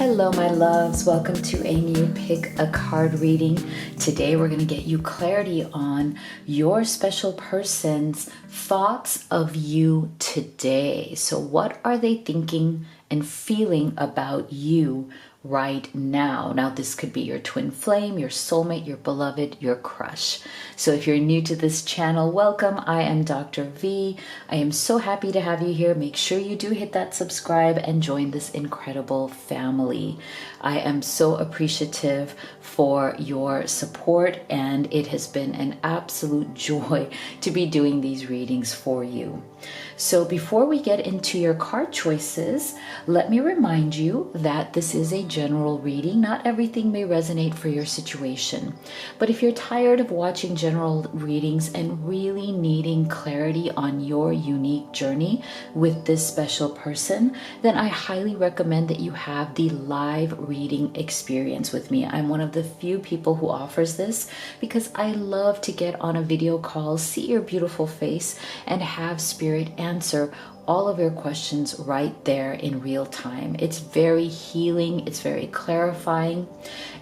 Hello, my loves. Welcome to a new Pick a Card reading. Today, we're going to get you clarity on your special person's thoughts of you today. So, what are they thinking and feeling about you right now? Now, this could be your twin flame, your soulmate, your beloved, your crush. So if you're new to this channel, welcome. I am Dr. V. I am so happy to have you here. Make sure you do hit that subscribe and join this incredible family. I am so appreciative for your support, and it has been an absolute joy to be doing these readings for you. So before we get into your card choices, let me remind you that this is a general reading. Not everything may resonate for your situation. But if you're tired of watching general readings and really needing clarity on your unique journey with this special person, then I highly recommend that you have the live reading experience with me. I'm one of the few people who offers this because I love to get on a video call, see your beautiful face, and have spirit answer all of your questions right there in real time. It's very healing, it's very clarifying,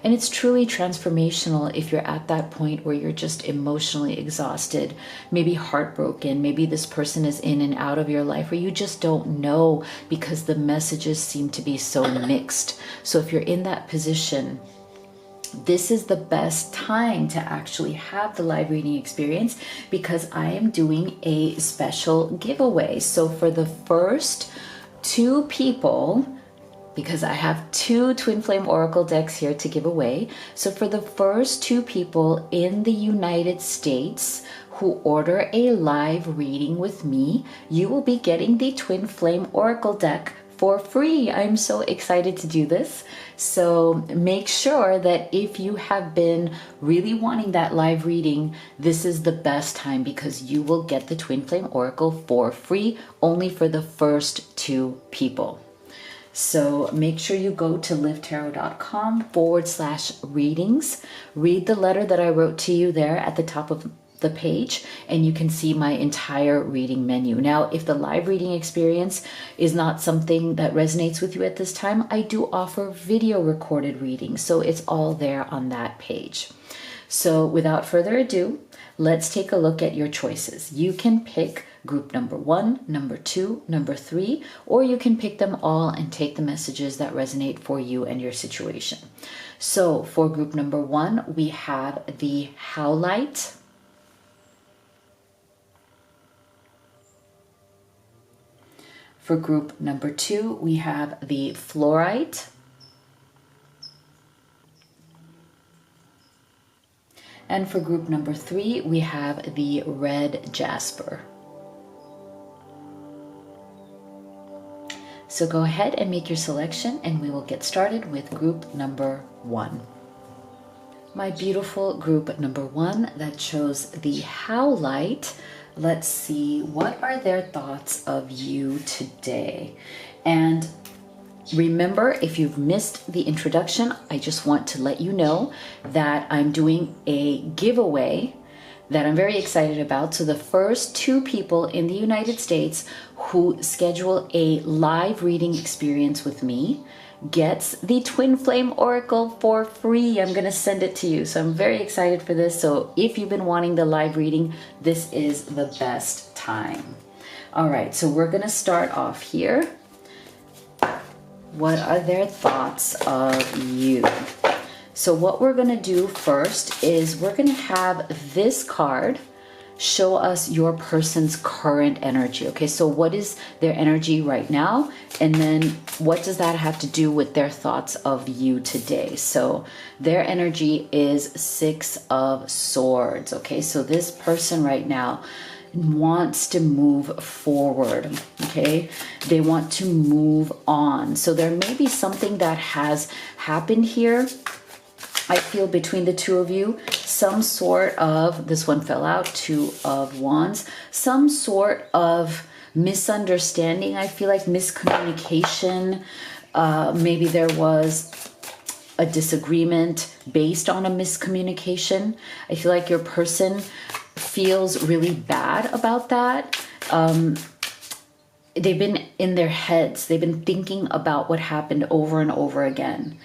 and it's truly transformational if you're at that point where you're just emotionally exhausted, maybe heartbroken, maybe this person is in and out of your life, or you just don't know because the messages seem to be so mixed. So if you're in that position, this is the best time to actually have the live reading experience because I am doing a special giveaway. So for the first 2 people, because I have 2 Twin Flame Oracle decks here to give away. So for the first 2 people in the United States who order a live reading with me, you will be getting the Twin Flame Oracle deck for free. I'm so excited to do this. So make sure that if you have been really wanting that live reading, this is the best time because you will get the Twin Flame Oracle for free only for the first 2 people. So make sure you go to livetarot.com/readings. Read the letter that I wrote to you there at the top of the page, and you can see my entire reading menu. Now, if the live reading experience is not something that resonates with you at this time, I do offer video recorded readings, so it's all there on that page. So without further ado, let's take a look at your choices. You can pick group number 1, number 2, number 3, or you can pick them all and take the messages that resonate for you and your situation. So for group number 1, we have the Howlite. For group number 2, we have the Fluorite. And for group number 3, we have the Red Jasper. So go ahead and make your selection and we will get started with group number 1. My beautiful group number 1 that chose the Howlite. Let's see, what are their thoughts of you today? And remember, if you've missed the introduction, I just want to let you know that I'm doing a giveaway that I'm very excited about. So the first 2 people in the United States who schedule a live reading experience with me gets the Twin Flame Oracle for free. I'm going to send it to you. So I'm very excited for this. So if you've been wanting the live reading, this is the best time. All right, so we're going to start off here. What are their thoughts of you? So what we're going to do first is we're going to have this card show us your person's current energy. Okay, so what is their energy right now? And then what does that have to do with their thoughts of you today? So their energy is 6 of Swords. Okay, so this person right now wants to move forward. Okay, they want to move on. So there may be something that has happened here, I feel, between the 2 of you. Some sort of, this one fell out, 2 of Wands, some sort of misunderstanding. I feel like miscommunication. Maybe there was a disagreement based on a miscommunication. I feel like your person feels really bad about that. they've been in their heads. They've been thinking about what happened over and over again.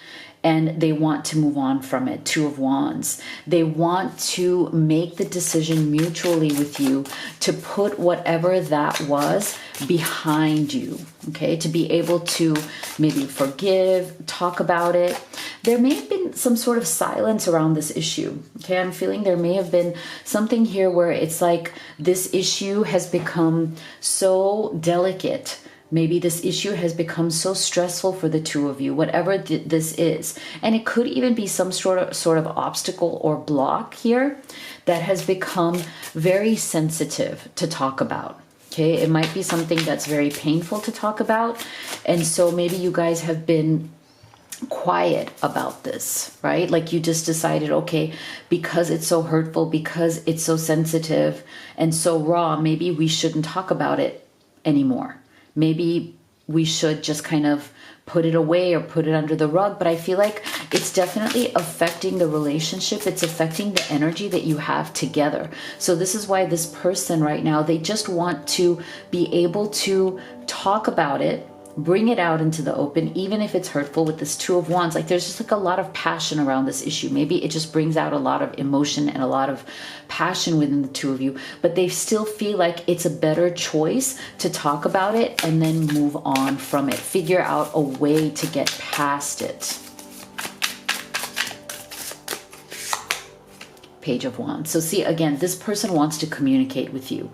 And they want to move on from it. Two of Wands. They want to make the decision mutually with you to put whatever that was behind you. Okay, to be able to maybe forgive, talk about it. There may have been some sort of silence around this issue. Okay, I'm feeling there may have been something here where it's like this issue has become so delicate. Maybe this issue has become so stressful for the two of you, whatever this is. And it could even be some sort of obstacle or block here that has become very sensitive to talk about. Okay, it might be something that's very painful to talk about. And so maybe you guys have been quiet about this, right? Like you just decided, okay, because it's so hurtful, because it's so sensitive and so raw, maybe we shouldn't talk about it anymore. Maybe we should just kind of put it away or put it under the rug. But I feel like it's definitely affecting the relationship. It's affecting the energy that you have together. So this is why this person right now, they just want to be able to talk about it, bring it out into the open, even if it's hurtful. With this Two of Wands, like there's just like a lot of passion around this issue. Maybe it just brings out a lot of emotion and a lot of passion within the two of you, but they still feel like it's a better choice to talk about it and then move on from it. Figure out a way to get past it. Page of Wands. So see, again, this person wants to communicate with you.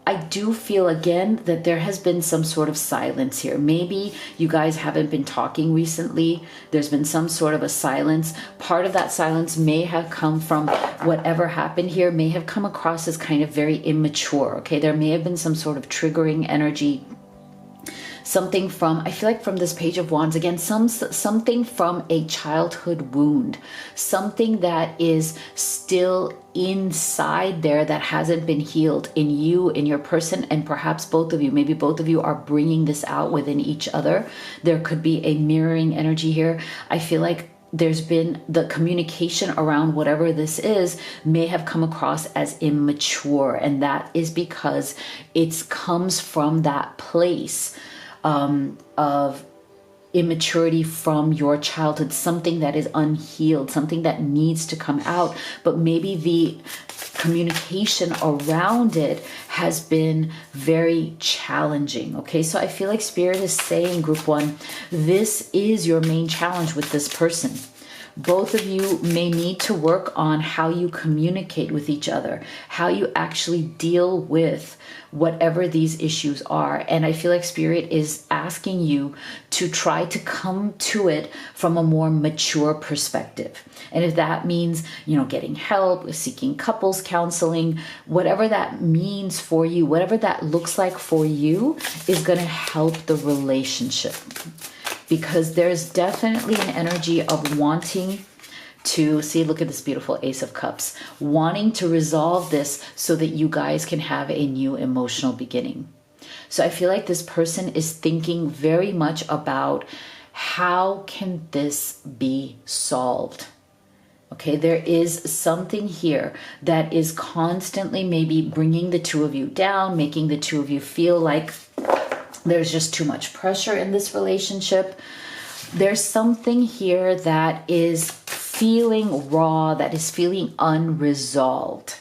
I do feel again that there has been some sort of silence here. Maybe you guys haven't been talking recently. There's been some sort of a silence. Part of that silence may have come from whatever happened here, may have come across as kind of very immature. Okay, there may have been some sort of triggering energy. Something from, I feel like from this Page of Wands, again, something from a childhood wound, something that is still inside there that hasn't been healed in you, in your person, and perhaps both of you. Maybe both of you are bringing this out within each other. There could be a mirroring energy here. I feel like there's been the communication around whatever this is may have come across as immature, and that is because it comes from that place of immaturity from your childhood, something that is unhealed, something that needs to come out, but maybe the communication around it has been very challenging. Okay, so I feel like Spirit is saying, Group 1, this is your main challenge with this person. Both of you may need to work on how you communicate with each other, how you actually deal with whatever these issues are. And I feel like Spirit is asking you to try to come to it from a more mature perspective. And if that means, getting help, seeking couples counseling, whatever that means for you, whatever that looks like for you is going to help the relationship. Because there's definitely an energy of wanting to, see, look at this beautiful Ace of Cups, wanting to resolve this so that you guys can have a new emotional beginning. So I feel like this person is thinking very much about how can this be solved? Okay, there is something here that is constantly maybe bringing the two of you down, making the two of you feel like there's just too much pressure in this relationship. There's something here that is feeling raw, that is feeling unresolved.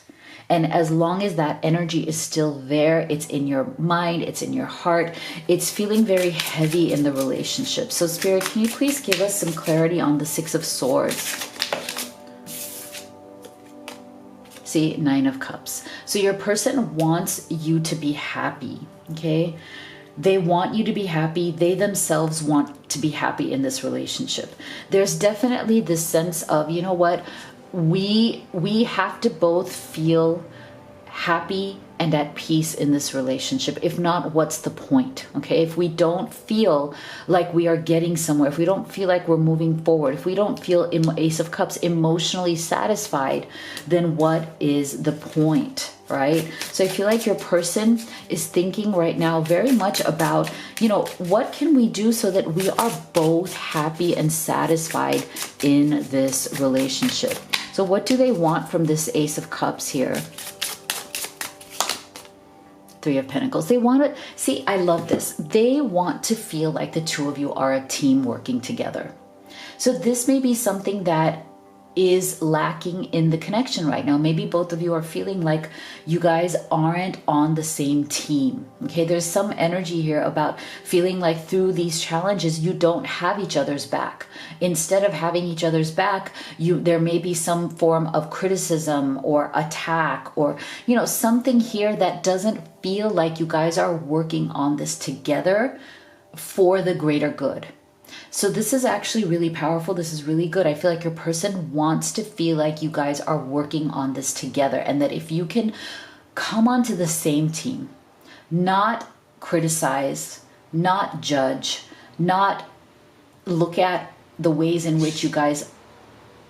And as long as that energy is still there, it's in your mind, it's in your heart, it's feeling very heavy in the relationship. So Spirit, can you please give us some clarity on the Six of Swords? See, Nine of Cups. So your person wants you to be happy, okay? They want you to be happy. They themselves want to be happy in this relationship. There's definitely this sense of, you know what, we have to both feel happy and at peace in this relationship. If not, what's the point? Okay, if we don't feel like we are getting somewhere, if we don't feel like we're moving forward, if we don't feel, Ace of Cups, emotionally satisfied, then what is the point? Right? So I feel like your person is thinking right now very much about, what can we do so that we are both happy and satisfied in this relationship? So what do they want from this Ace of Cups here? Three of Pentacles. They want to see, I love this. They want to feel like the two of you are a team working together. So this may be something that is lacking in the connection right now. Maybe both of you are feeling like you guys aren't on the same team. Okay, there's some energy here about feeling like through these challenges you don't have each other's back. Instead of having each other's back, there may be some form of criticism or attack, or something here that doesn't feel like you guys are working on this together for the greater good. So this is actually really powerful. This is really good. I feel like your person wants to feel like you guys are working on this together, and that if you can come onto the same team, not criticize, not judge, not look at the ways in which you guys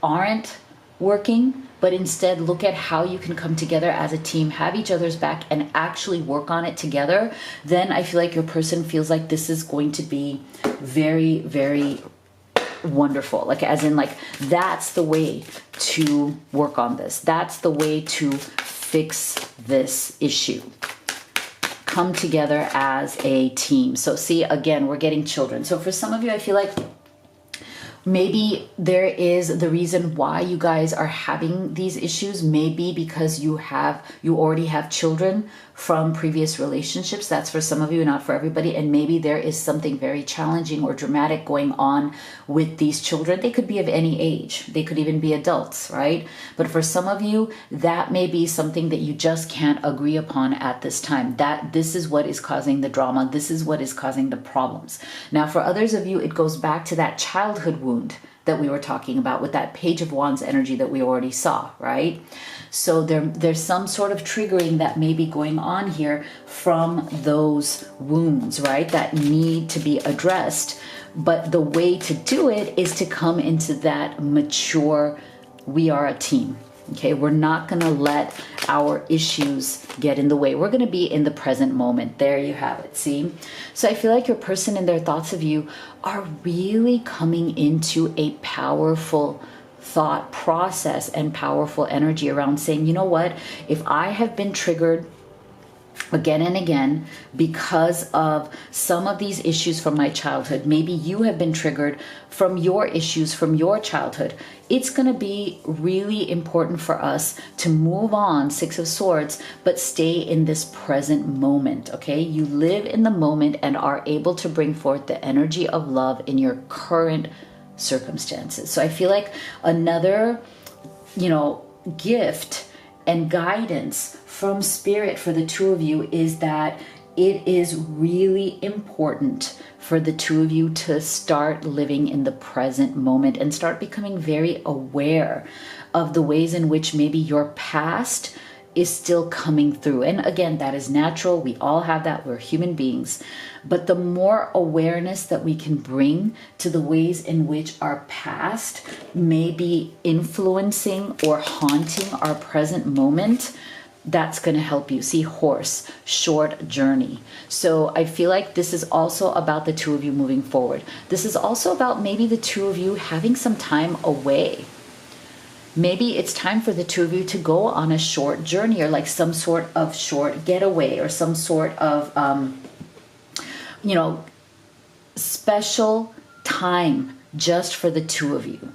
aren't working, but instead look at how you can come together as a team, have each other's back, and actually work on it together, then I feel like your person feels like this is going to be very, very wonderful. Like, as in, like, that's the way to work on this. That's the way to fix this issue. Come together as a team. So see, again, we're getting children. So for some of you, I feel like maybe there is the reason why you guys are having these issues, maybe because you already have children from previous relationships. That's for some of you, not for everybody. And maybe there is something very challenging or dramatic going on with these children. They could be of any age. They could even be adults, right? But for some of you, that may be something that you just can't agree upon at this time. That this is what is causing the drama. This is what is causing the problems. Now, for others of you, it goes back to that childhood wound that we were talking about with that Page of Wands energy that we already saw, right? So there's some sort of triggering that may be going on here from those wounds, right? That need to be addressed. But the way to do it is to come into that mature, we are a team. Okay, we're not going to let our issues get in the way. We're going to be in the present moment. There you have it. See? So I feel like your person and their thoughts of you are really coming into a powerful thought process and powerful energy around saying, you know what? If I have been triggered again and again because of some of these issues from my childhood, maybe you have been triggered from your issues from your childhood, it's going to be really important for us to move on, Six of Swords, but stay in this present moment, okay? You live in the moment and are able to bring forth the energy of love in your current circumstances. So I feel like another, gift and guidance from Spirit for the two of you is that it is really important for the two of you to start living in the present moment and start becoming very aware of the ways in which maybe your past is still coming through. And again, that is natural. We all have that. We're human beings. But the more awareness that we can bring to the ways in which our past may be influencing or haunting our present moment, that's going to help you. See, Horse, short journey. So I feel like this is also about the two of you moving forward. This is also about maybe the two of you having some time away. Maybe it's time for the two of you to go on a short journey, or like some sort of short getaway, or some sort of, special time just for the two of you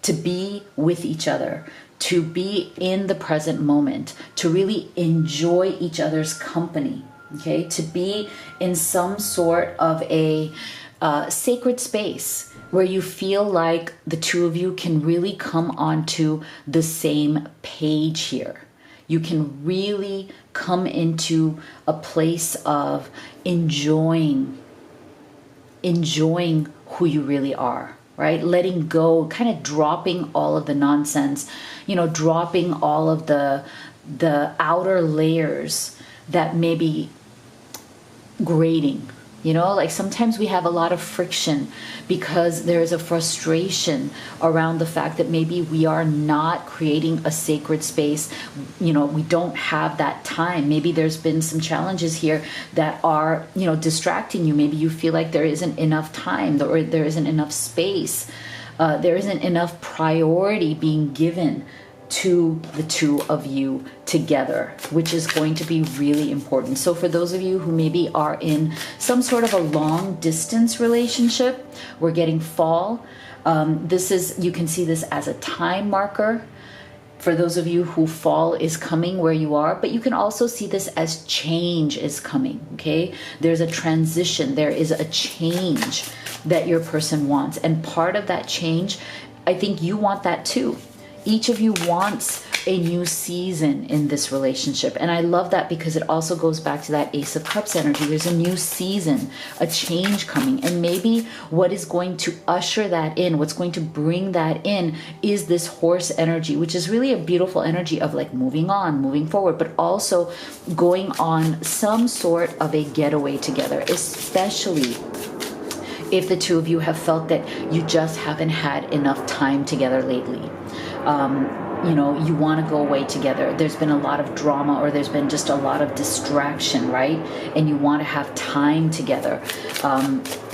to be with each other, to be in the present moment, to really enjoy each other's company, okay? To be in some sort of a sacred space where you feel like the two of you can really come onto the same page here. You can really come into a place of enjoying who you really are, right? Letting go, kind of dropping all of the nonsense, dropping all of the outer layers that may be grating. Like sometimes we have a lot of friction because there's a frustration around the fact that maybe we are not creating a sacred space. We don't have that time. Maybe there's been some challenges here that are, distracting you. Maybe you feel like there isn't enough time, or there isn't enough space. There isn't enough priority being given to the two of you together, which is going to be really important. So for those of you who maybe are in some sort of a long distance relationship, we're getting fall. You can see this as a time marker. For those of you who fall is coming where you are, but you can also see this as change is coming, okay? There's a transition, there is a change that your person wants. And part of that change, I think you want that too. Each of you wants a new season in this relationship. And I love that because it also goes back to that Ace of Cups energy. There's a new season, a change coming. And maybe what is going to usher that in, what's going to bring that in is this horse energy, which is really a beautiful energy of like moving on, moving forward, but also going on some sort of a getaway together, especially if the two of you have felt that you just haven't had enough time together lately. You want to go away together. There's been a lot of drama, or there's been just a lot of distraction, right? And you want to have time together.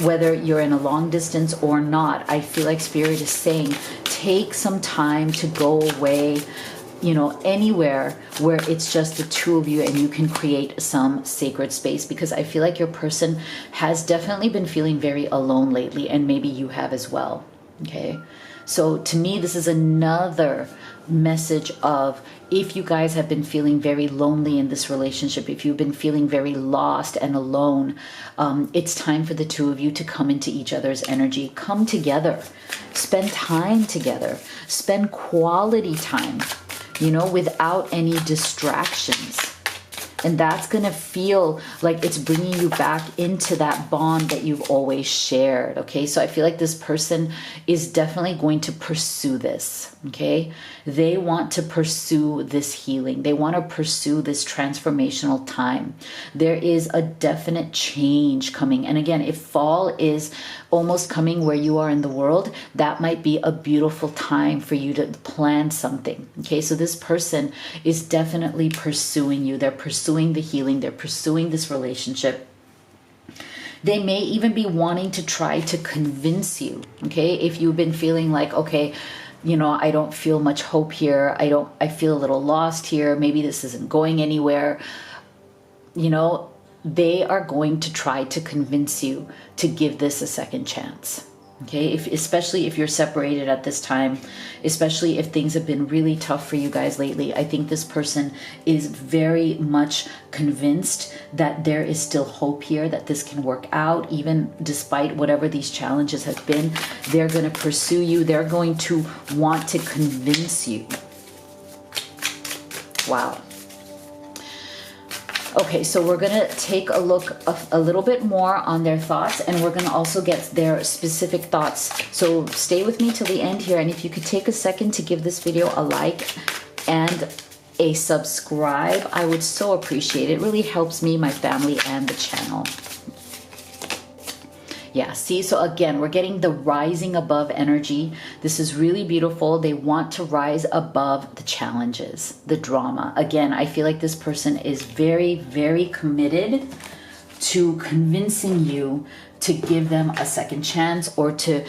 Whether you're in a long distance or not, I feel like Spirit is saying, take some time to go away, anywhere where it's just the two of you and you can create some sacred space, because I feel like your person has definitely been feeling very alone lately, and maybe you have as well. Okay. So to me, this is another message of, if you guys have been feeling very lonely in this relationship, if you've been feeling very lost and alone, it's time for the two of you to come into each other's energy, come together, spend time together, spend quality time, without any distractions. And that's going to feel like it's bringing you back into that bond that you've always shared. Okay. So I feel like this person is definitely going to pursue this. Okay. They want to pursue this healing. They want to pursue this transformational time. There is a definite change coming. And again, if fall is almost coming where you are in the world, that might be a beautiful time for you to plan something. Okay. So this person is definitely pursuing you. They're pursuing the healing. They're pursuing this relationship. They may even be wanting to try to convince you. Okay. If you've been feeling like, okay, I don't feel much hope here. I feel a little lost here. Maybe this isn't going anywhere. They are going to try to convince you to give this a second chance. Okay, especially if you're separated at this time, especially if things have been really tough for you guys lately, I think this person is very much convinced that there is still hope here, that this can work out, even despite whatever these challenges have been. They're going to pursue you. They're going to want to convince you. Wow. Okay, so we're going to take a look a little bit more on their thoughts, and we're going to also get their specific thoughts. So stay with me till the end here, and if you could take a second to give this video a like and a subscribe, I would so appreciate it. It really helps me, my family, and the channel. Yeah, see, so again, we're getting the rising above energy. This is really beautiful. They want to rise above the challenges, the drama. Again, I feel like this person is very, very committed to convincing you to give them a second chance, or to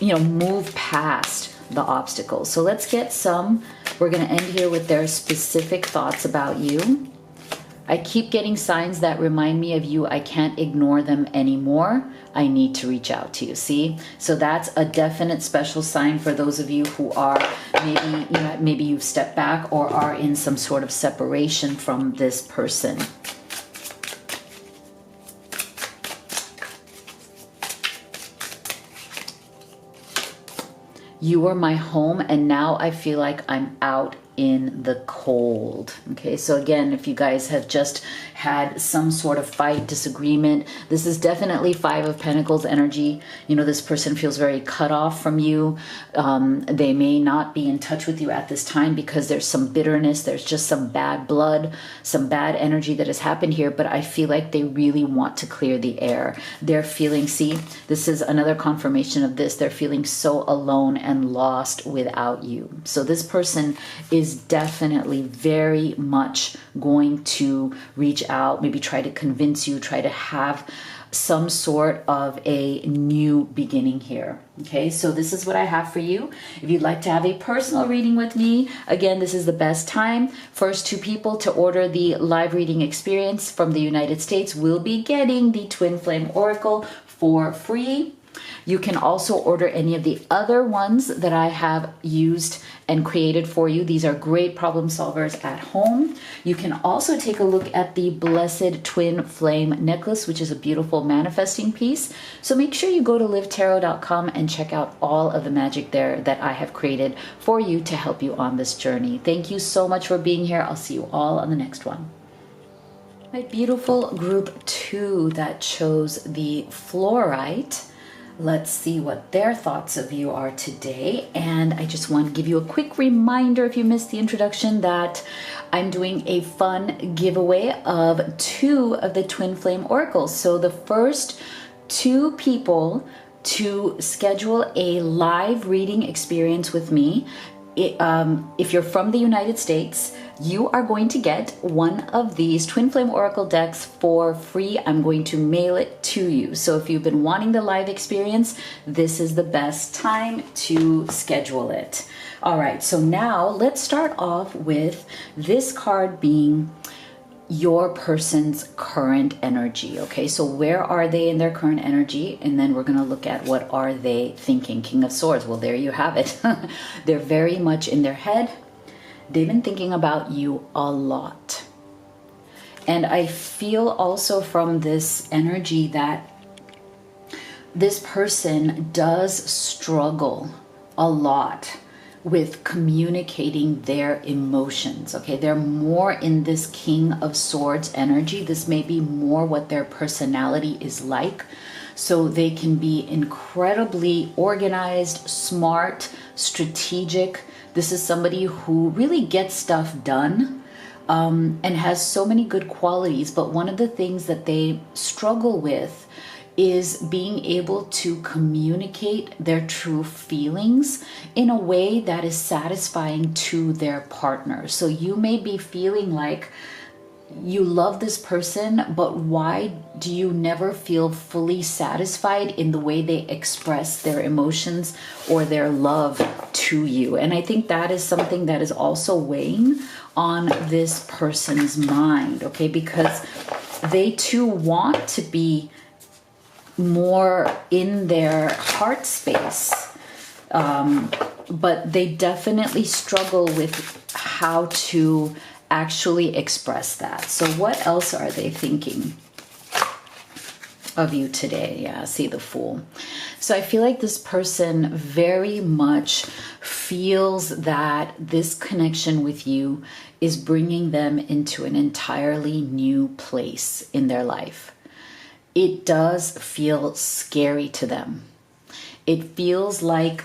move past the obstacles. So let's get some. We're going to end here with their specific thoughts about you. I keep getting signs that remind me of you. I can't ignore them anymore. I need to reach out to you. See? So that's a definite special sign for those of you who are maybe you've stepped back or are in some sort of separation from this person. You were my home, and now I feel like I'm out in the cold. Okay, so again, if you guys have just had some sort of fight, disagreement, this is definitely Five of Pentacles energy. This person feels very cut off from you. They may not be in touch with you at this time because there's some bitterness, there's just some bad blood, some bad energy that has happened here, but I feel like they really want to clear the air. They're feeling, see, this is another confirmation of this, they're feeling so alone and lost without you. So this person is definitely very much going to reach out, maybe try to convince you, try to have some sort of a new beginning here. Okay, so this is what I have for you. If you'd like to have a personal reading with me, again, this is the best time. First 2 people to order the live reading experience from the United States will be getting the Twin Flame Oracle for free. You can also order any of the other ones that I have used and created for you. These are great problem solvers at home. You can also take a look at the Blessed Twin Flame necklace, which is a beautiful manifesting piece. So make sure you go to livetarot.com and check out all of the magic there that I have created for you to help you on this journey. Thank you so much for being here. I'll see you all on the next one. My beautiful group 2 that chose the fluorite. Let's see what their thoughts of you are today. And I just want to give you a quick reminder, if you missed the introduction, that I'm doing a fun giveaway of 2 of the Twin Flame Oracles. So the first 2 people to schedule a live reading experience with me, if you're from the United States, you are going to get one of these Twin Flame Oracle decks for free. I'm going to mail it to you. So if you've been wanting the live experience, this is the best time to schedule it. All right, so now let's start off with this card being your person's current energy. Okay, so where are they in their current energy? And then we're going to look at what are they thinking. King of Swords. Well, there you have it. They're very much in their head. They've been thinking about you a lot. And I feel also from this energy that this person does struggle a lot with communicating their emotions. Okay, they're more in this King of Swords energy. This may be more what their personality is like. So they can be incredibly organized, smart, strategic. This is somebody who really gets stuff done and has so many good qualities. But one of the things that they struggle with is being able to communicate their true feelings in a way that is satisfying to their partner. So you may be feeling like you love this person, but why do you never feel fully satisfied in the way they express their emotions or their love to you? And I think that is something that is also weighing on this person's mind, okay? Because they too want to be more in their heart space, but they definitely struggle with how to actually express that. So what else are they thinking of you today? Yeah, see the Fool. So I feel like this person very much feels that this connection with you is bringing them into an entirely new place in their life. It does feel scary to them. It feels like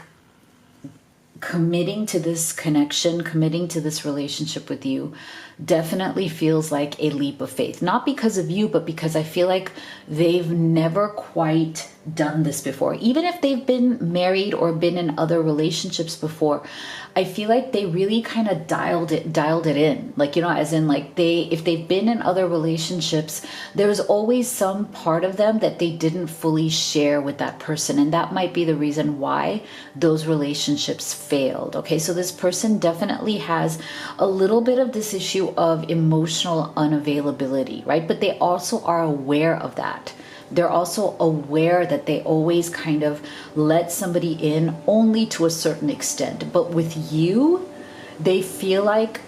committing to this connection, committing to this relationship with you definitely feels like a leap of faith. Not because of you, but because I feel like they've never quite done this before. Even if they've been married or been in other relationships before, I feel like they really kind of dialed it in. Like, you know, as in like if they've been in other relationships, there's always some part of them that they didn't fully share with that person. And that might be the reason why those relationships failed. Okay, so this person definitely has a little bit of this issue of emotional unavailability, right? But they also are aware of that. They're also aware that they always kind of let somebody in only to a certain extent. But with you, they feel like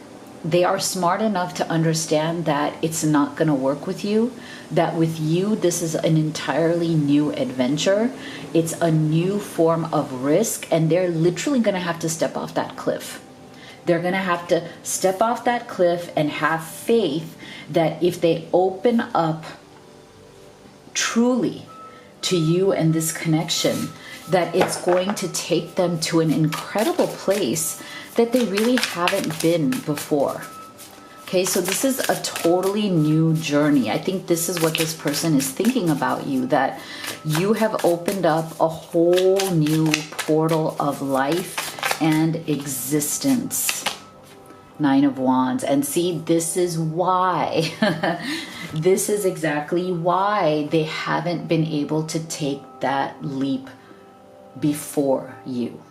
they are smart enough to understand that it's not going to work with you, that with you, this is an entirely new adventure. It's a new form of risk, and they're literally going to have to step off that cliff. They're going to have to step off that cliff and have faith that if they open up truly to you and this connection, that it's going to take them to an incredible place that they really haven't been before. Okay, so this is a totally new journey. I think this is what this person is thinking about you, that you have opened up a whole new portal of life and existence. Nine of Wands. And see, this is why, this is exactly why they haven't been able to take that leap before you.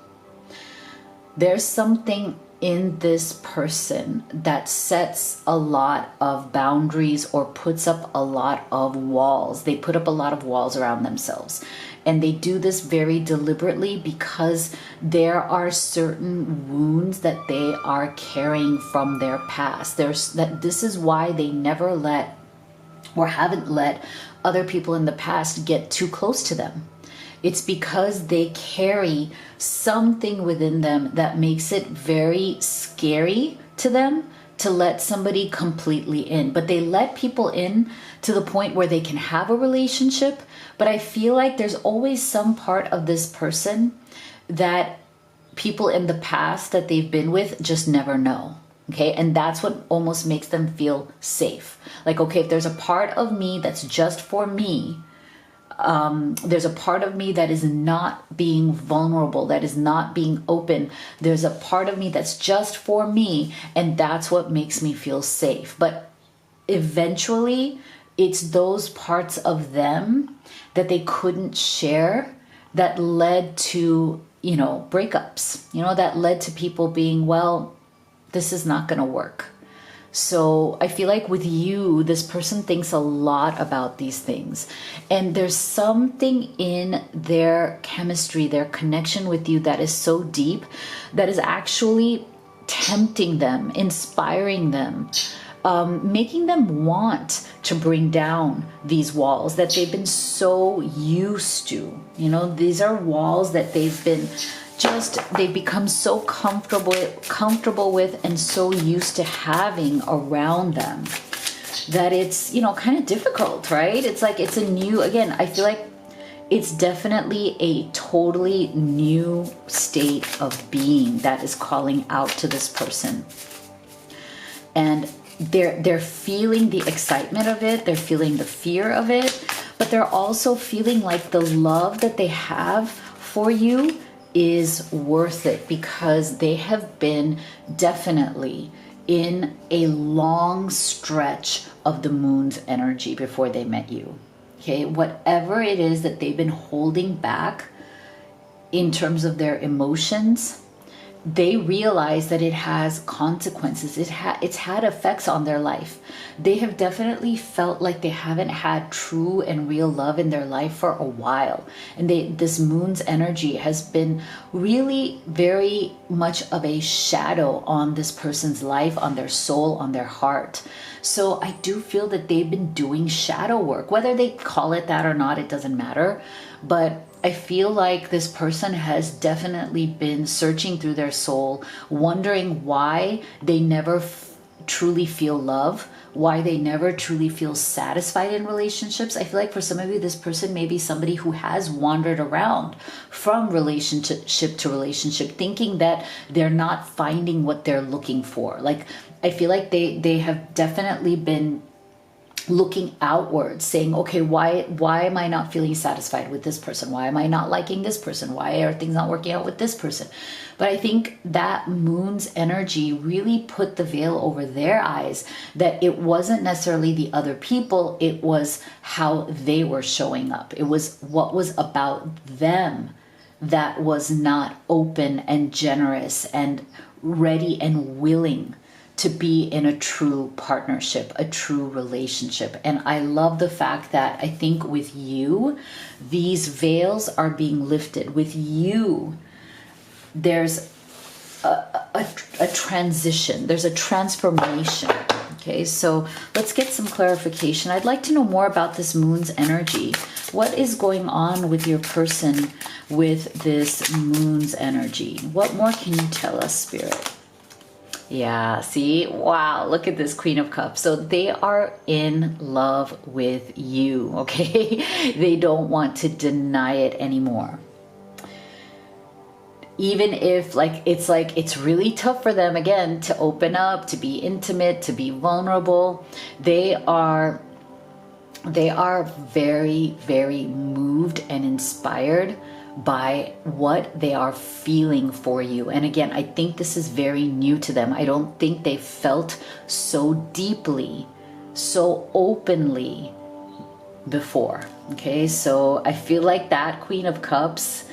There's something in this person that sets a lot of boundaries or puts up a lot of walls. They put up a lot of walls around themselves. And they do this very deliberately because there are certain wounds that they are carrying from their past. This is why they never let or haven't let other people in the past get too close to them. It's because they carry something within them that makes it very scary to them to let somebody completely in. But they let people in to the point where they can have a relationship. But I feel like there's always some part of this person that people in the past that they've been with just never know. Okay, and that's what almost makes them feel safe. Like, okay, if there's a part of me that's just for me, there's a part of me that is not being vulnerable, that is not being open. There's a part of me that's just for me, and that's what makes me feel safe. But eventually, it's those parts of them that they couldn't share that led to, breakups, that led to people being, well, this is not going to work. So I feel like with you, this person thinks a lot about these things. And there's something in their chemistry, their connection with you that is so deep that is actually tempting them, inspiring them, making them want to bring down these walls that they've been so used to. These are walls that they've become so comfortable with and so used to having around them that it's, kind of difficult, right? It's like, it's a new, again, I feel like it's definitely a totally new state of being that is calling out to this person. And they're feeling the excitement of it, they're feeling the fear of it, but they're also feeling like the love that they have for you is worth it because they have been definitely in a long stretch of the moon's energy before they met you. Okay, whatever it is that they've been holding back in terms of their emotions, they realize that it has consequences. It's had effects on their life. They have definitely felt like they haven't had true and real love in their life for a while. And this moon's energy has been really very much of a shadow on this person's life, on their soul, on their heart. So I do feel that they've been doing shadow work. Whether they call it that or not, it doesn't matter. But I feel like this person has definitely been searching through their soul, wondering why they never truly feel love, why they never truly feel satisfied in relationships. I feel like for some of you, this person may be somebody who has wandered around from relationship to relationship, thinking that they're not finding what they're looking for. Like, I feel like they have definitely been looking outwards, saying, okay, why am I not feeling satisfied with this person? Why am I not liking this person? Why are things not working out with this person? But I think that moon's energy really put the veil over their eyes, that it wasn't necessarily the other people, it was how they were showing up. It was what was about them that was not open and generous and ready and willing to be in a true partnership, a true relationship. And I love the fact that I think with you, these veils are being lifted. With you, there's a transition, there's a transformation. Okay, so let's get some clarification. I'd like to know more about this moon's energy. What is going on with your person with this moon's energy? What more can you tell us, Spirit? Yeah, see? Wow, look at this Queen of Cups. So they are in love with you, okay? They don't want to deny it anymore. Even if it's really tough for them, again, to open up, to be intimate, to be vulnerable. They are very, very moved and inspired by what they are feeling for you. And again, I think this is very new to them. I don't think they felt so deeply, so openly before. Okay, so I feel like that Queen of Cups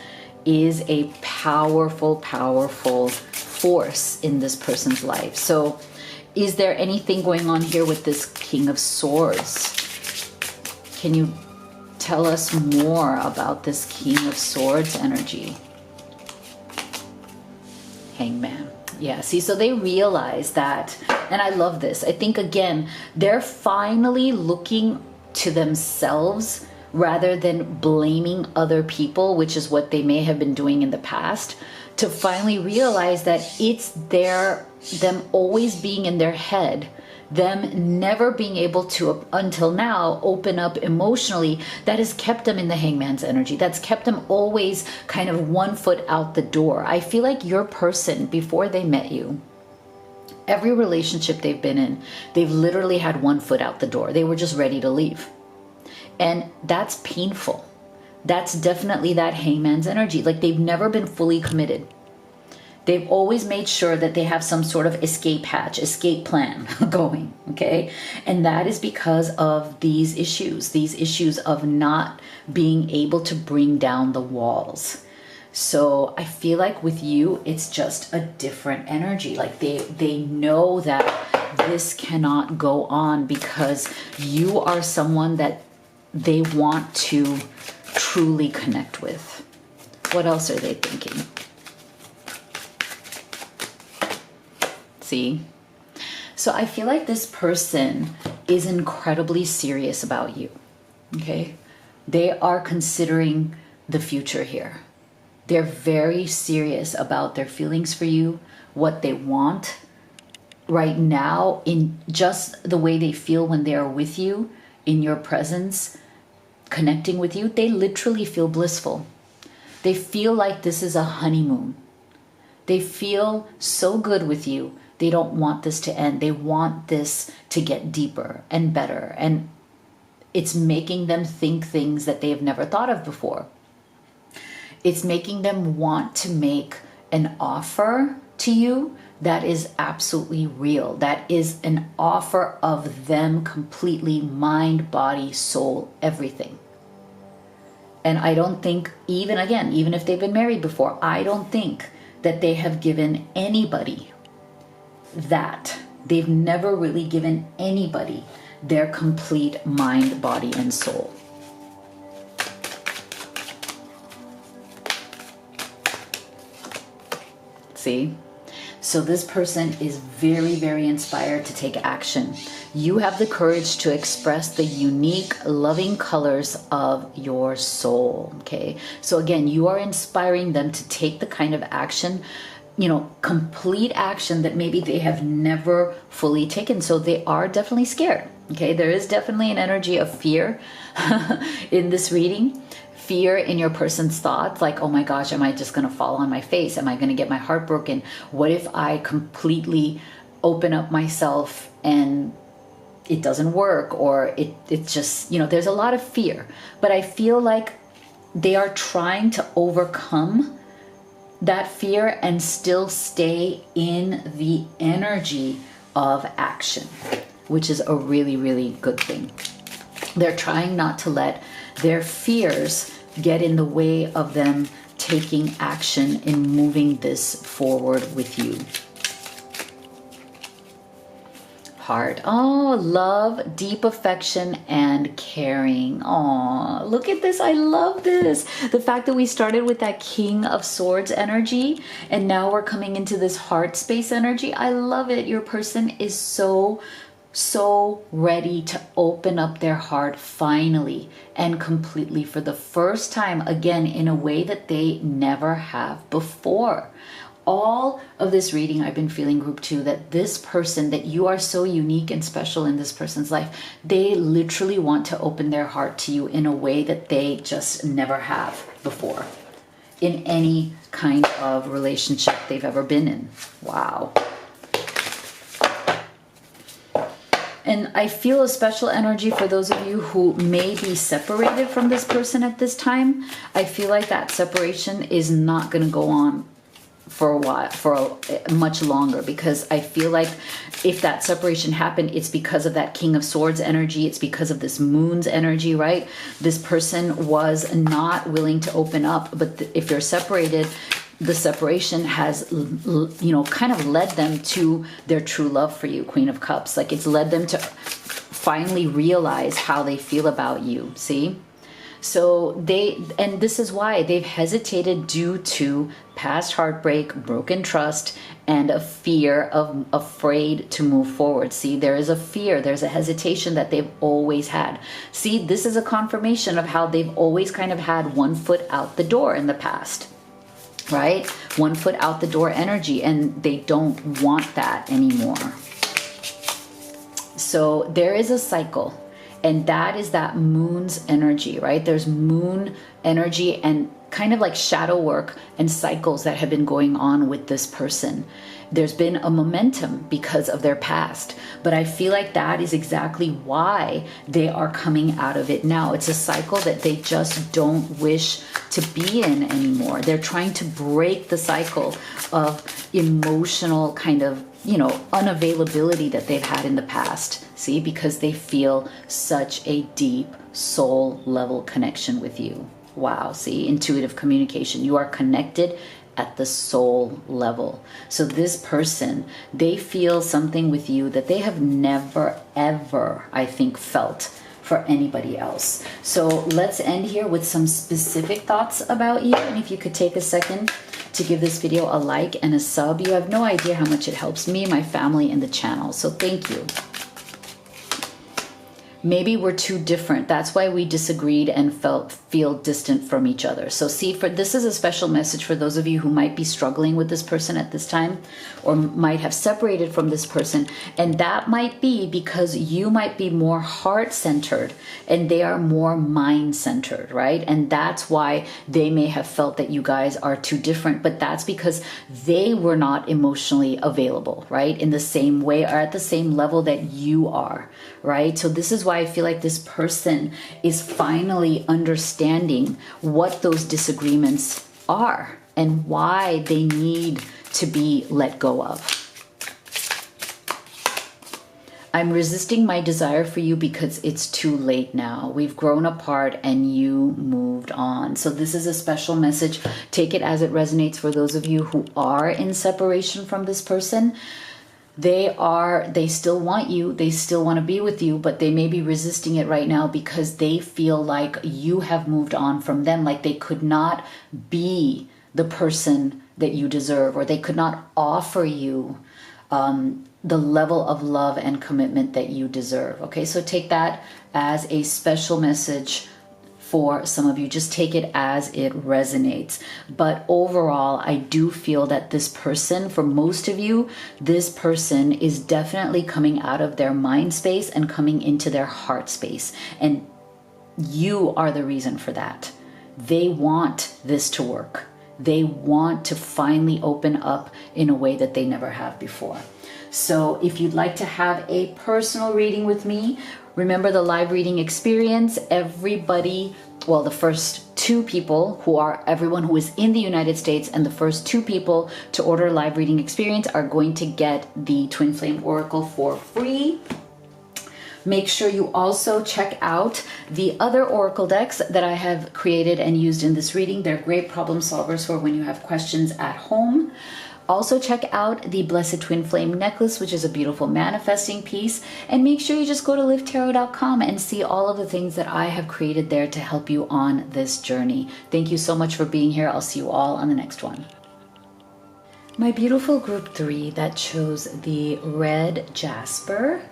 is a powerful, powerful force in this person's life. So is there anything going on here with this King of Swords? Can you tell us more about this King of Swords energy? Hangman. Yeah, see, so they realize that, and I love this. I think, again, they're finally looking to themselves rather than blaming other people, which is what they may have been doing in the past, to finally realize that it's them always being in their head, them never being able to, until now, open up emotionally. That has kept them in the Hangman's energy. That's kept them always kind of 1 foot out the door. I feel like your person, before they met you, every relationship they've been in, they've literally had 1 foot out the door. They were just ready to leave. And that's painful. That's definitely that Hangman's energy. Like, they've never been fully committed. They've always made sure that they have some sort of escape hatch, escape plan going, okay? And that is because of these issues of not being able to bring down the walls. So I feel like with you, it's just a different energy. Like they know that this cannot go on because you are someone that they want to truly connect with. What else are they thinking? See? So I feel like this person is incredibly serious about you, okay? They are considering the future here. They're very serious about their feelings for you, what they want right now, in just the way they feel when they are with you, in your presence, connecting with you. They literally feel blissful. They feel like this is a honeymoon. They feel so good with you. They don't want this to end. They want this to get deeper and better. And it's making them think things that they have never thought of before. It's making them want to make an offer to you that is absolutely real. That is an offer of them completely, mind, body, soul, everything. And I don't think, even if they've been married before, I don't think that they have given anybody that. They've never really given anybody their complete mind, body, and soul. See? So this person is very, very inspired to take action. You have the courage to express the unique, loving colors of your soul, okay? So again, you are inspiring them to take the kind of action, complete action that maybe they have never fully taken. So they are definitely scared, okay? There is definitely an energy of fear in this reading. Fear in your person's thoughts, like, oh my gosh, am I just going to fall on my face? Am I going to get my heart broken? What if I completely open up myself and it doesn't work? Or it's just, there's a lot of fear. But I feel like they are trying to overcome that fear and still stay in the energy of action, which is a really, really good thing. They're trying not to let their fears get in the way of them taking action in moving this forward with you. Heart. Oh, love, deep affection, and caring. Oh, look at this. I love this. The fact that we started with that King of Swords energy and now we're coming into this heart space energy. I love it. Your person is so ready to open up their heart finally and completely for the first time, again, in a way that they never have before. All of this reading, I've been feeling group 2, that this person, that you are so unique and special in this person's life, they literally want to open their heart to you in a way that they just never have before in any kind of relationship they've ever been in. Wow. And I feel a special energy for those of you who may be separated from this person at this time. I feel like that separation is not going to go on for a while, much longer, because I feel like if that separation happened, it's because of that King of Swords energy. It's because of this Moon's energy, right? This person was not willing to open up, but if they're separated, the separation has, kind of led them to their true love for you, Queen of Cups. Like, it's led them to finally realize how they feel about you, see? So and this is why they've hesitated, due to past heartbreak, broken trust, and a fear of afraid to move forward. See, there is a fear, there's a hesitation that they've always had. See, this is a confirmation of how they've always kind of had one foot out the door in the past, right? One foot out the door energy, and they don't want that anymore. So there is a cycle. And that is that Moon's energy, right? There's Moon energy and kind of like shadow work and cycles that have been going on with this person. There's been a momentum because of their past, but I feel like that is exactly why they are coming out of it now. It's a cycle that they just don't wish to be in anymore. They're trying to break the cycle of emotional kind of, unavailability that they've had in the past. See, because they feel such a deep soul level connection with you. Wow, see, intuitive communication. You are connected at the soul level. So this person, they feel something with you that they have never, ever, I think, felt for anybody else. So let's end here with some specific thoughts about you. And if you could take a second to give this video a like and a sub, you have no idea how much it helps me, my family, and the channel. So thank you. Maybe we're too different. That's why we disagreed and feel distant from each other. So see, this is a special message for those of you who might be struggling with this person at this time, or might have separated from this person. And that might be because you might be more heart-centered and they are more mind-centered, right? And that's why they may have felt that you guys are too different, but that's because they were not emotionally available, right? In the same way or at the same level that you are, right? So this is why I feel like this person is finally understanding what those disagreements are and why they need to be let go of. I'm resisting my desire for you because it's too late now. We've grown apart and you moved on. So this is a special message. Take it as it resonates for those of you who are in separation from this person. They still want you, they still want to be with you, but they may be resisting it right now because they feel like you have moved on from them, like they could not be the person that you deserve, or they could not offer you the level of love and commitment that you deserve. Okay, so take that as a special message for some of you. Just take it as it resonates. But overall, I do feel that this person, for most of you, this person is definitely coming out of their mind space and coming into their heart space. And you are the reason for that. They want this to work. They want to finally open up in a way that they never have before. So if you'd like to have a personal reading with me, remember the live reading experience. Everybody, well, the first two people everyone who is in the United States, and the first two people to order a live reading experience are going to get the Twin Flame Oracle for free. Make sure you also check out the other oracle decks that I have created and used in this reading. They're great problem solvers for when you have questions at home. Also check out the Blessed Twin Flame necklace, which is a beautiful manifesting piece. And make sure you just go to livetarot.com and see all of the things that I have created there to help you on this journey. Thank you so much for being here. I'll see you all on the next one. My beautiful group 3 that chose the red jasper.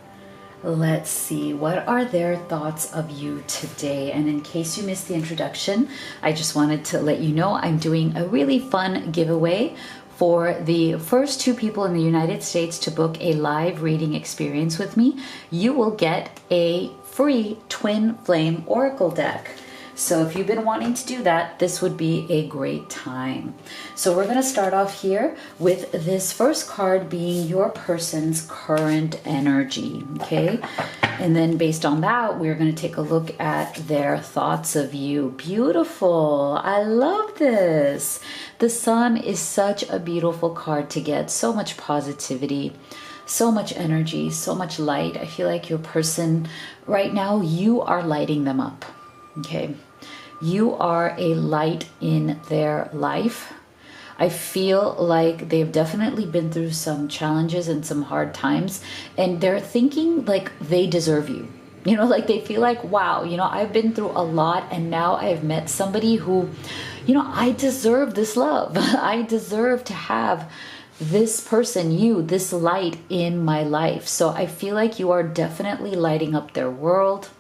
Let's see, what are their thoughts of you today? And in case you missed the introduction, I just wanted to let you know I'm doing a really fun giveaway for the first two people in the United States to book a live reading experience with me. You will get a free Twin Flame Oracle deck. So if you've been wanting to do that, this would be a great time. So we're going to start off here with this first card being your person's current energy, okay? And then based on that, we're going to take a look at their thoughts of you. Beautiful. I love this. The Sun is such a beautiful card to get. So much positivity, so much energy, so much light. I feel like your person right now, you are lighting them up, okay? You are a light in their life. I feel like they've definitely been through some challenges and some hard times, and they're thinking like they deserve you. You know, like they feel like, wow, you know, I've been through a lot and now I've met somebody who, you know, I deserve this love. I deserve to have this person, you, this light in my life. So I feel like you are definitely lighting up their world.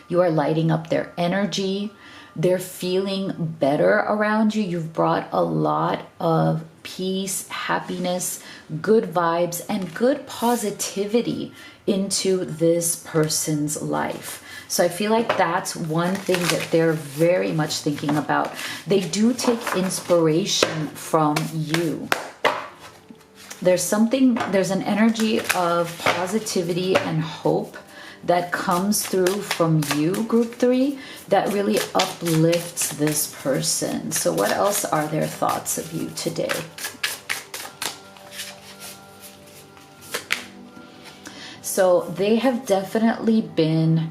You are lighting up their energy. They're feeling better around you. You've brought a lot of peace, happiness, good vibes, and good positivity into this person's life. So I feel like that's one thing that they're very much thinking about. They do take inspiration from you. There's an energy of positivity and hope that comes through from you, group 3, that really uplifts this person. So what else are their thoughts of you today? So they have definitely been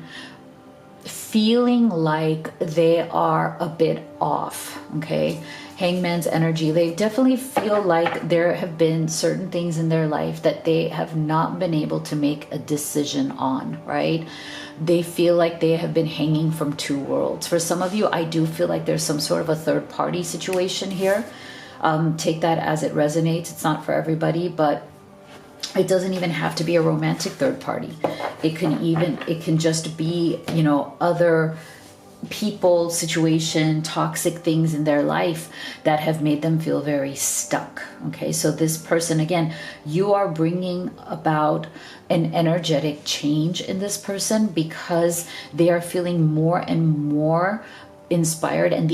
feeling like they are a bit off, okay? Hangman's energy. They definitely feel like there have been certain things in their life that they have not been able to make a decision on, right? They feel like they have been hanging from two worlds. For some of you, I do feel like there's some sort of a third party situation here. Take that as it resonates. It's not for everybody, but it doesn't even have to be a romantic third party. It can just be, you know, other people, situation, toxic things in their life that have made them feel very stuck. Okay, so this person, again, you are bringing about an energetic change in this person because they are feeling more and more inspired and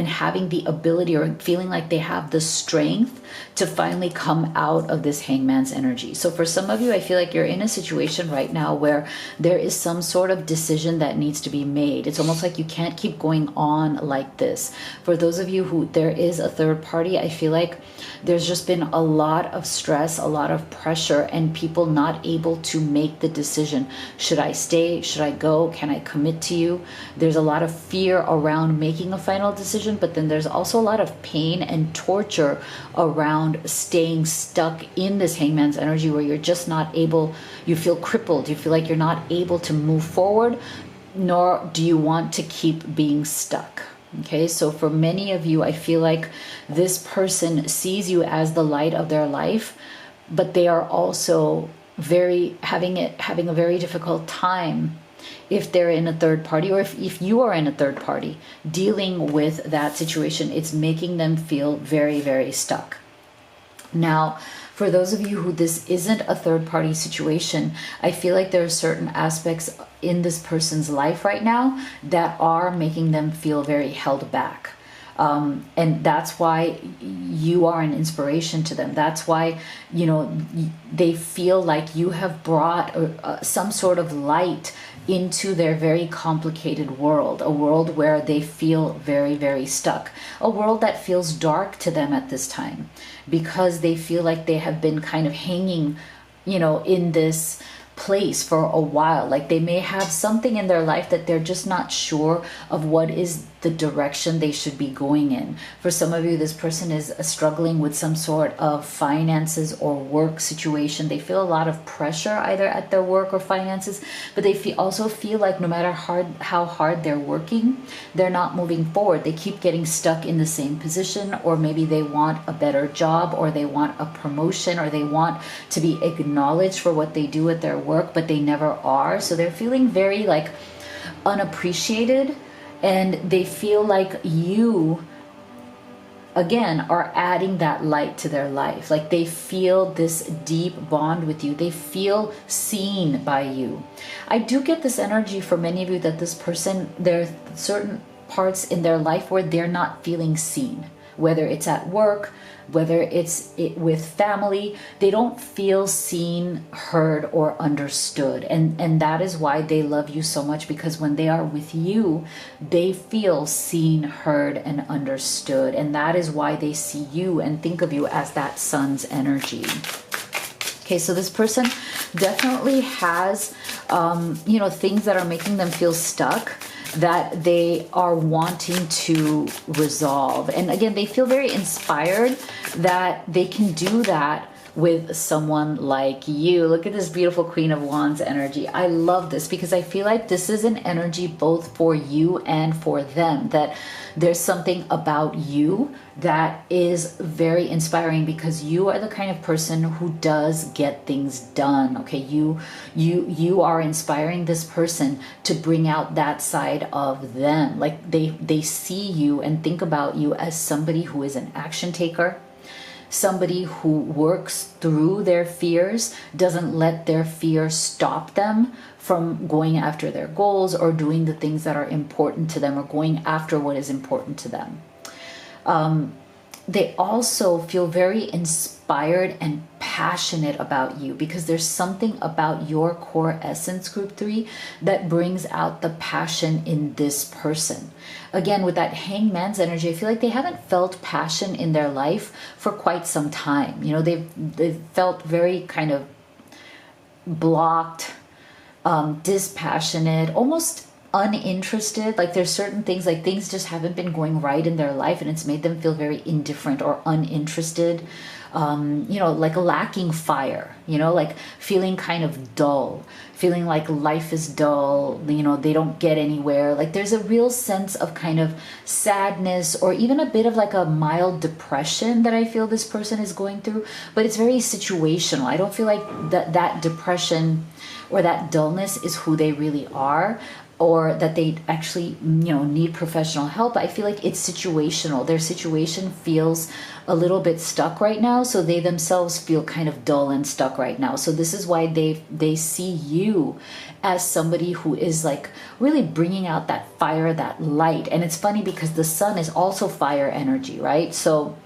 having the ability or feeling like they have the strength to finally come out of this Hangman's energy. So for some of you, I feel like you're in a situation right now where there is some sort of decision that needs to be made. It's almost like you can't keep going on like this. For those of you who there is a third party, I feel like there's just been a lot of stress, a lot of pressure, and people not able to make the decision. Should I stay? Should I go? Can I commit to you? There's a lot of fear around making a final decision, but then there's also a lot of pain and torture around staying stuck in this Hangman's energy where you're just not able, you feel crippled, you feel like you're not able to move forward, nor do you want to keep being stuck. Okay, so for many of you, I feel like this person sees you as the light of their life, but they are also having a very difficult time if they're in a third party, or if you are in a third party dealing with that situation. It's making them feel very, very stuck. Now, for those of you who this isn't a third party situation, I feel like there are certain aspects in this person's life right now that are making them feel very held back. And that's why you are an inspiration to them. That's why, you know, they feel like you have brought some sort of light into their very complicated world, a world where they feel very, very stuck, a world that feels dark to them at this time because they feel like they have been kind of hanging, you know, in this place for a while. Like they may have something in their life that they're just not sure of what is the direction they should be going in. For some of you, this person is struggling with some sort of finances or work situation. They feel a lot of pressure either at their work or finances, but they also feel like no matter how hard they're working, they're not moving forward. They keep getting stuck in the same position, or maybe they want a better job, or they want a promotion, or they want to be acknowledged for what they do at their work, but they never are. So they're feeling very like unappreciated, and they feel like you again, are adding that light to their life. Like they feel this deep bond with you. They feel seen by you. I do get this energy for many of you that this person, there are certain parts in their life where they're not feeling seen, whether it's at work, whether it's with family. They don't feel seen, heard, or understood. And that is why they love you so much, because when they are with you, they feel seen, heard, and understood. And that is why they see you and think of you as that sun's energy. Okay, so this person definitely has, things that are making them feel stuck, that they are wanting to resolve. And again, they feel very inspired that they can do that with someone like you. Look at this beautiful Queen of Wands energy. I love this because I feel like this is an energy both for you and for them, that there's something about you that is very inspiring, because you are the kind of person who does get things done. Okay, you are inspiring this person to bring out that side of them. Like they see you and think about you as somebody who is an action taker, somebody who works through their fears, doesn't let their fear stop them from going after their goals or doing the things that are important to them, or going after what is important to them. They also feel very inspired and passionate about you, because there's something about your core essence, group 3, that brings out the passion in this person. Again, with that Hangman's energy, I feel like they haven't felt passion in their life for quite some time. They've felt very kind of blocked, dispassionate, almost uninterested. Like there's certain things, like things just haven't been going right in their life, and it's made them feel very indifferent or uninterested, like lacking fire, like feeling kind of dull, feeling like life is dull, they don't get anywhere. Like there's a real sense of kind of sadness, or even a bit of like a mild depression that I feel this person is going through, but it's very situational. I don't feel like that depression or that dullness is who they really are, or that they actually, need professional help. I feel like it's situational. Their situation feels a little bit stuck right now, so they themselves feel kind of dull and stuck right now. So this is why they see you as somebody who is like really bringing out that fire, that light. And it's funny because the sun is also fire energy, right? So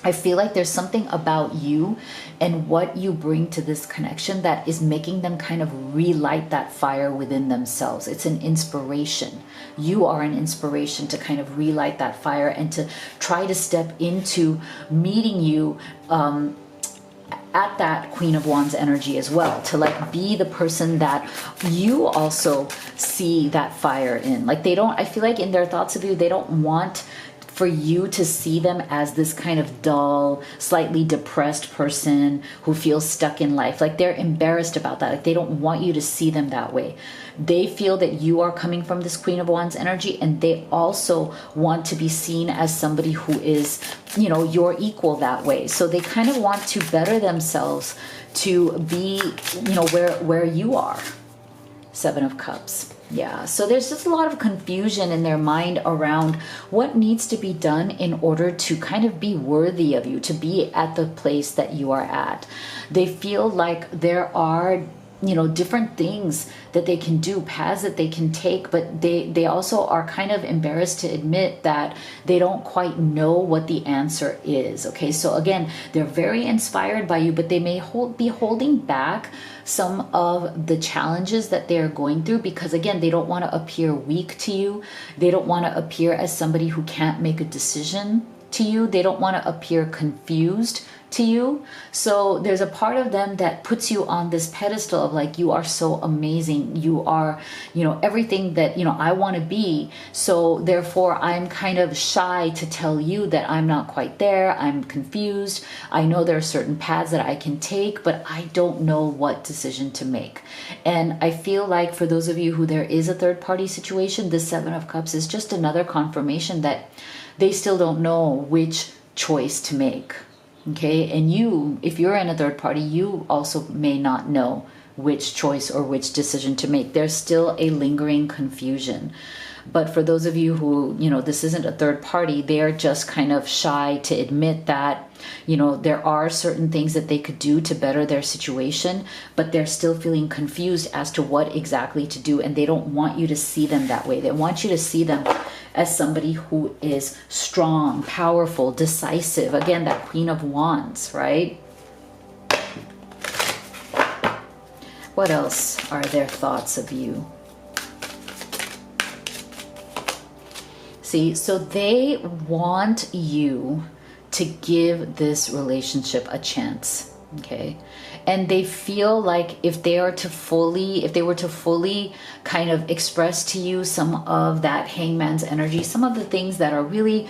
I feel like there's something about you and what you bring to this connection that is making them kind of relight that fire within themselves. It's an inspiration. You are an inspiration to kind of relight that fire and to try to step into meeting you at that Queen of Wands energy as well, to like be the person that you also see that fire in. Like I feel like in their thoughts of you, they don't want for you to see them as this kind of dull, slightly depressed person who feels stuck in life. Like they're embarrassed about that. Like they don't want you to see them that way. They feel that you are coming from this Queen of Wands energy, and they also want to be seen as somebody who is, your equal that way. So they kind of want to better themselves to be, where you are. 7 of Cups. Yeah, so there's just a lot of confusion in their mind around what needs to be done in order to kind of be worthy of you, to be at the place that you are at. They feel like there are, different things that they can do, paths that they can take, but they also are kind of embarrassed to admit that they don't quite know what the answer is. Okay, so again, they're very inspired by you, but they may be holding back some of the challenges that they're going through, because again, they don't want to appear weak to you. They don't want to appear as somebody who can't make a decision to you. They don't want to appear confused to you. So there's a part of them that puts you on this pedestal of like, you are so amazing. You are, everything that, I want to be. So therefore I'm kind of shy to tell you that I'm not quite there. I'm confused. I know there are certain paths that I can take, but I don't know what decision to make. And I feel like for those of you who there is a third party situation, the 7 of Cups is just another confirmation that they still don't know which choice to make. Okay, and you, if you're in a third party, you also may not know which choice or which decision to make. There's still a lingering confusion. But for those of you who, this isn't a third party, they're just kind of shy to admit that, there are certain things that they could do to better their situation, but they're still feeling confused as to what exactly to do. And they don't want you to see them that way. They want you to see them as somebody who is strong, powerful, decisive. Again, that Queen of Wands, right? What else are their thoughts of you? See, so they want you to give this relationship a chance, okay? And they feel like if they were to fully kind of express to you some of that Hangman's energy, some of the things that are really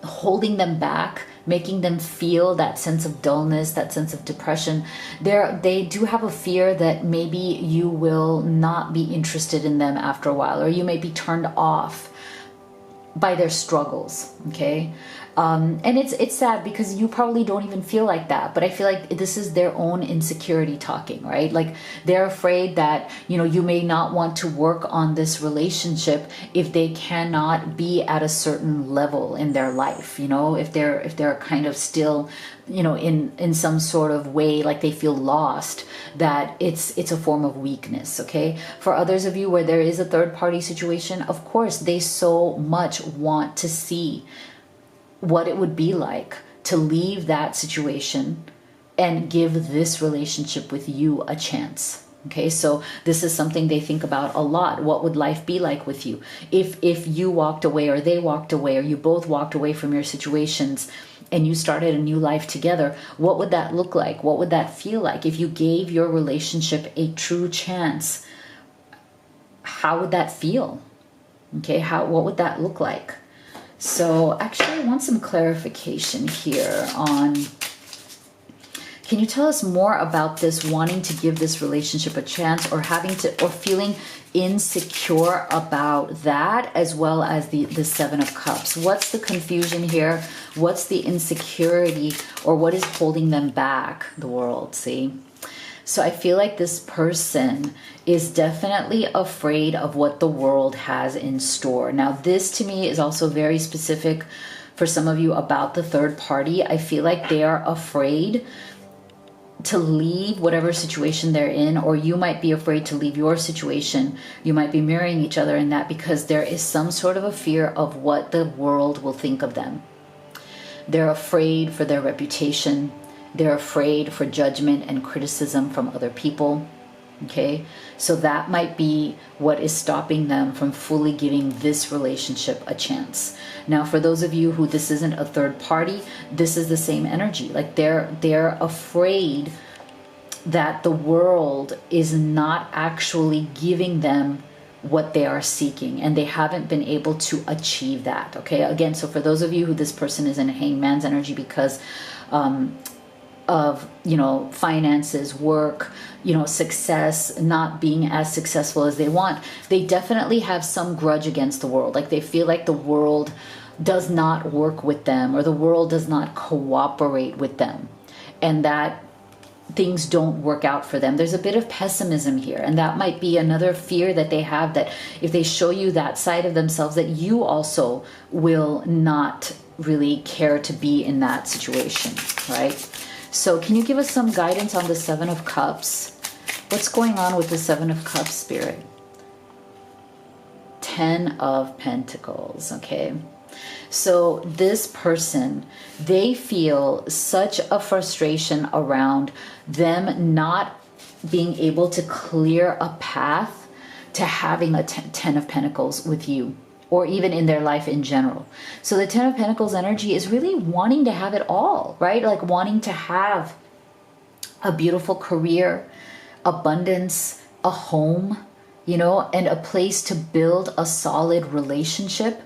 holding them back, making them feel that sense of dullness, that sense of depression, they do have a fear that maybe you will not be interested in them after a while, or you may be turned off by their struggles, okay? And it's sad because you probably don't even feel like that, but I feel like this is their own insecurity talking, right? Like they're afraid that, you may not want to work on this relationship if they cannot be at a certain level in their life, if they're kind of still, in some sort of way, like they feel lost, that it's a form of weakness, okay? For others of you where there is a third party situation, of course, they so much want to see what it would be like to leave that situation and give this relationship with you a chance. Okay, so this is something they think about a lot. What would life be like with you? If you walked away, or they walked away, or you both walked away from your situations and you started a new life together, what would that look like? What would that feel like? If you gave your relationship a true chance, how would that feel? Okay, what would that look like? So actually I want some clarification here on, can you tell us more about this wanting to give this relationship a chance, or feeling insecure about that, as well as the Seven of Cups? What's the confusion here? What's the insecurity, or what is holding them back? The World, see? So I feel like this person is definitely afraid of what the world has in store. Now, this to me is also very specific for some of you about the third party. I feel like they are afraid to leave whatever situation they're in, or you might be afraid to leave your situation. You might be mirroring each other in that, because there is some sort of a fear of what the world will think of them. They're afraid for their reputation. They're afraid for judgment and criticism from other people. Okay, so that might be what is stopping them from fully giving this relationship a chance. Now, for those of you who this isn't a third party, this is the same energy. Like they're afraid that the world is not actually giving them what they are seeking, and they haven't been able to achieve that. Okay, again, so for those of you who this person is in Hangman's energy because of finances, work, success, not being as successful as they want, they definitely have some grudge against the world. Like they feel like the world does not work with them, or the world does not cooperate with them, and that things don't work out for them. There's a bit of pessimism here, and that might be another fear that they have, that if they show you that side of themselves, that you also will not really care to be in that situation, right? So can you give us some guidance on the Seven of Cups? What's going on with the Seven of Cups, Spirit? Ten of Pentacles, okay? So this person, they feel such a frustration around them not being able to clear a path to having a Ten of Pentacles with you, or even in their life in general. So the Ten of Pentacles energy is really wanting to have it all, right? Like wanting to have a beautiful career, abundance, a home, and a place to build a solid relationship.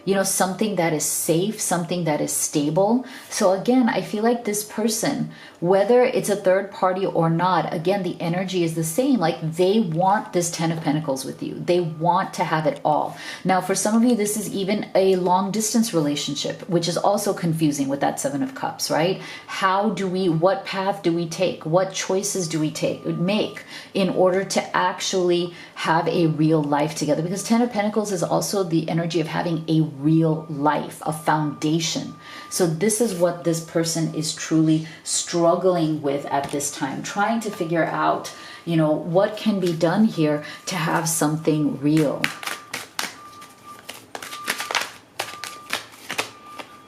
you know, something that is safe, something that is stable. So again, I feel like this person, whether it's a third party or not, again, the energy is the same. Like they want this 10 of Pentacles with you. They want to have it all. Now, for some of you, this is even a long distance relationship, which is also confusing with that 7 of Cups, right? What path do we take? What choices do we make in order to actually have a real life together? Because 10 of Pentacles is also the energy of having a real life, a foundation. So this is what this person is truly struggling with at this time, trying to figure out, you know, what can be done here to have something real.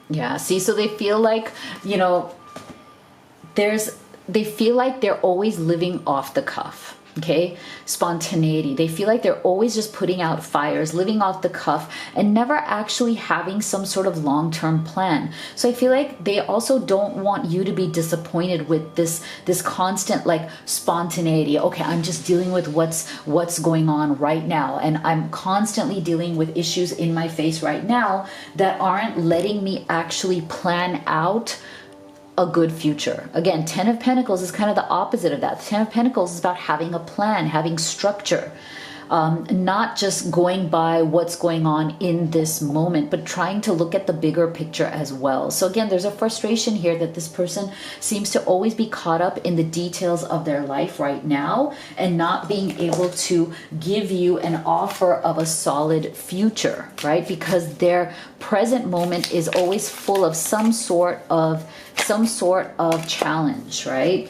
Yeah, see, so they feel like, you know, they feel like they're always living off the cuff. Okay, spontaneity. They feel like they're always just putting out fires, living off the cuff, and never actually having some sort of long-term plan. So I feel like they also don't want you to be disappointed with this constant like spontaneity. Okay, I'm just dealing with what's going on right now, and I'm constantly dealing with issues in my face right now that aren't letting me actually plan out a good future. Again, 10 of Pentacles is kind of the opposite of that. The 10 of Pentacles is about having a plan, having structure, not just going by what's going on in this moment, but trying to look at the bigger picture as well. So again, there's a frustration here that this person seems to always be caught up in the details of their life right now and not being able to give you an offer of a solid future, right? Because their present moment is always full of some sort of challenge, right?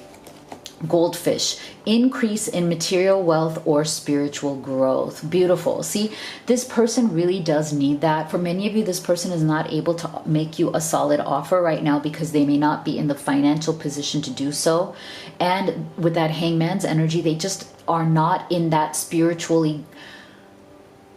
Goldfish, increase in material wealth or spiritual growth. Beautiful. See, this person really does need that. For many of you, this person is not able to make you a solid offer right now because they may not be in the financial position to do so. And with that Hangman's energy, they just are not in that spiritually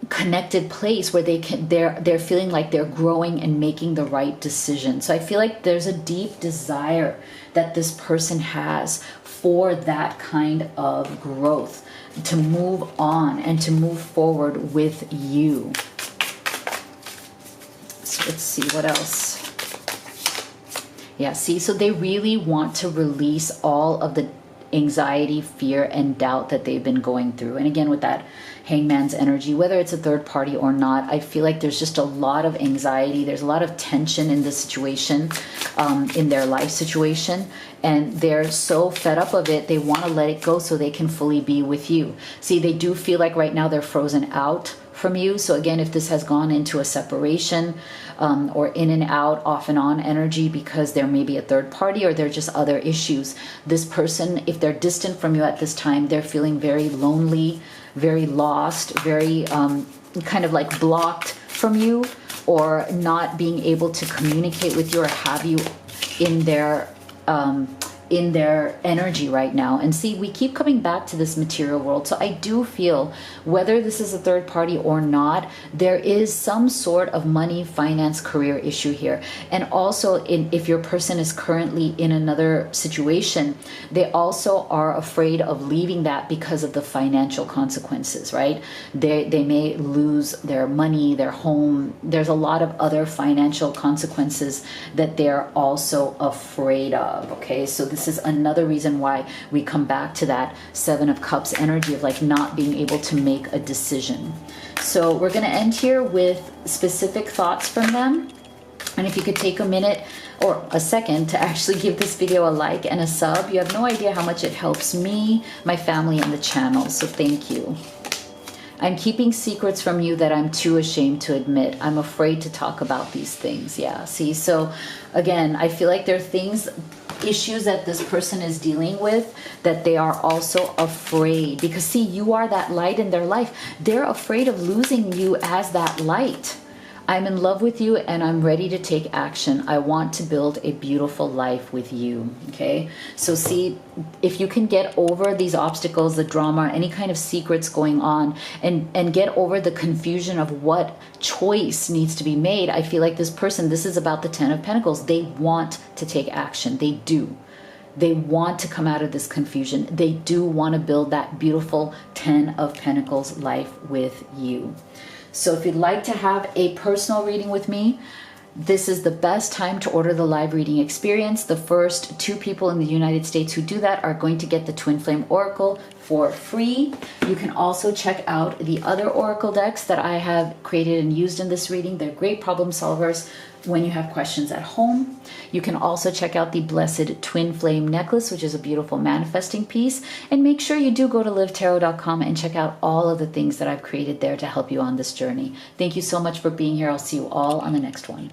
connected place where they're feeling like they're growing and making the right decision. So I feel like there's a deep desire that this person has for that kind of growth, to move on and to move forward with you. So let's see what else. Yeah, see, so they really want to release all of the anxiety, fear, and doubt that they've been going through. And again, with that Hangman's energy, whether it's a third party or not, I feel like there's just a lot of anxiety. There's a lot of tension in this situation, in their life situation. And they're so fed up of it, they want to let it go so they can fully be with you. See, they do feel like right now they're frozen out from you. So again, if this has gone into a separation or in and out, off and on energy because there may be a third party or there are just other issues, this person, if they're distant from you at this time, they're feeling very lonely, very lost, very kind of like blocked from you, or not being able to communicate with you or have you in their energy right now. And see, we keep coming back to this material world. So I do feel, whether this is a third party or not, there is some sort of money, finance, career issue here. And also, if your person is currently in another situation, they also are afraid of leaving that because of the financial consequences, right? They may lose their money, their home. There's a lot of other financial consequences that they're also afraid of, okay? So this is another reason why we come back to that 7 of Cups energy of like not being able to make a decision. So we're going to end here with specific thoughts from them. And if you could take a minute or a second to actually give this video a like and a sub, you have no idea how much it helps me, my family, and the channel. So thank you. I'm keeping secrets from you that I'm too ashamed to admit. I'm afraid to talk about these things. Yeah, see, so again, I feel like there are issues that this person is dealing with that they are also afraid, because see, you are that light in their life. They're afraid of losing you as that light. I'm in love with you and I'm ready to take action. I want to build a beautiful life with you. Okay, so see, if you can get over these obstacles, the drama, any kind of secrets going on, and get over the confusion of what choice needs to be made, I feel like this person, this is about the 10 of Pentacles. They want to take action. They do. They want to come out of this confusion. They do want to build that beautiful 10 of Pentacles life with you. So if you'd like to have a personal reading with me, this is the best time to order the live reading experience. The first 2 people in the United States who do that are going to get the Twin Flame Oracle for free. You can also check out the other Oracle decks that I have created and used in this reading. They're great problem solvers when you have questions at home. You can also check out the Blessed Twin Flame Necklace, which is a beautiful manifesting piece. And make sure you do go to livetarot.com and check out all of the things that I've created there to help you on this journey. Thank you so much for being here. I'll see you all on the next one.